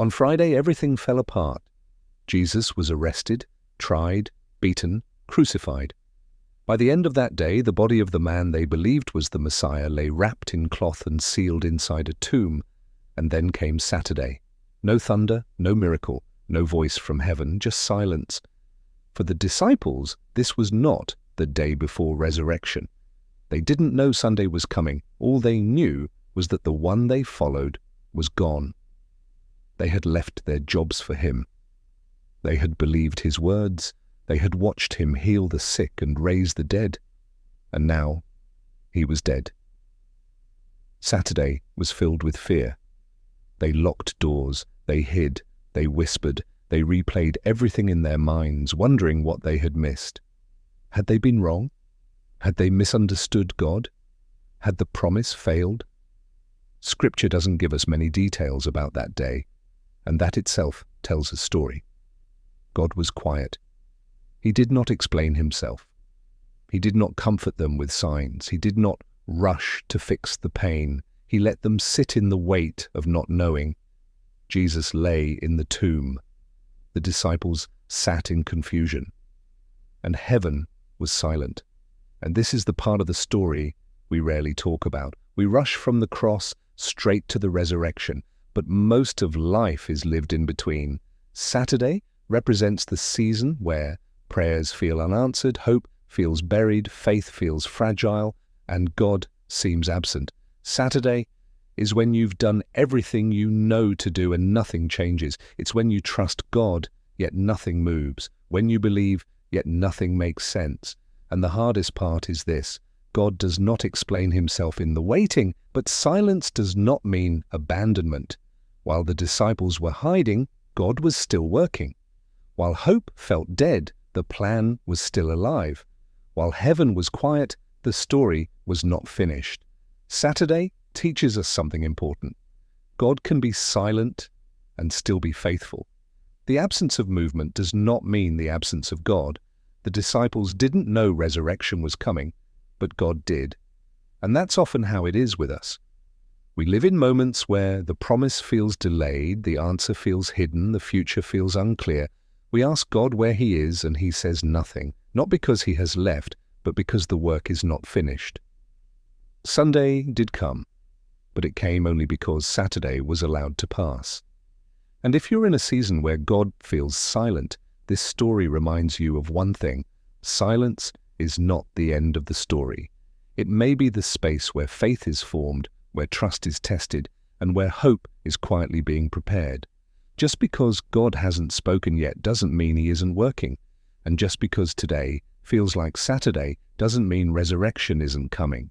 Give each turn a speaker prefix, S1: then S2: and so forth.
S1: On Friday, everything fell apart. Jesus was arrested, tried, beaten, crucified. By the end of that day, the body of the man they believed was the Messiah lay wrapped in cloth and sealed inside a tomb. And then came Saturday. No thunder, no miracle, no voice from heaven, just silence. For the disciples, this was not the day before resurrection. They didn't know Sunday was coming. All they knew was that the one they followed was gone. They had left their jobs for him. They had believed his words. They had watched him heal the sick and raise the dead. And now he was dead. Saturday was filled with fear. They locked doors, they hid, they whispered, they replayed everything in their minds, wondering what they had missed. Had they been wrong? Had they misunderstood God? Had the promise failed? Scripture doesn't give us many details about that day, and that itself tells a story. God was quiet. He did not explain himself. He did not comfort them with signs. He did not rush to fix the pain. He let them sit in the weight of not knowing. Jesus lay in the tomb. The disciples sat in confusion. And heaven was silent. And this is the part of the story we rarely talk about. We rush from the cross straight to the resurrection, but most of life is lived in between. Saturday represents the season where prayers feel unanswered, hope feels buried, faith feels fragile, and God seems absent. Saturday is when you've done everything you know to do and nothing changes. It's when you trust God, yet nothing moves. When you believe, yet nothing makes sense. And the hardest part is this: God does not explain himself in the waiting, but silence does not mean abandonment. While the disciples were hiding, God was still working. While hope felt dead, the plan was still alive. While heaven was quiet, the story was not finished. Saturday teaches us something important. God can be silent and still be faithful. The absence of movement does not mean the absence of God. The disciples didn't know resurrection was coming, but God did. And that's often how it is with us. We live in moments where the promise feels delayed, the answer feels hidden, the future feels unclear. We ask God where he is, and he says nothing, not because he has left, but because the work is not finished. Sunday did come, but it came only because Saturday was allowed to pass. And if you're in a season where God feels silent, this story reminds you of one thing: silence is not the end of the story. It may be the space where faith is formed, where trust is tested, and where hope is quietly being prepared. Just because God hasn't spoken yet doesn't mean he isn't working. And just because today feels like Saturday doesn't mean resurrection isn't coming.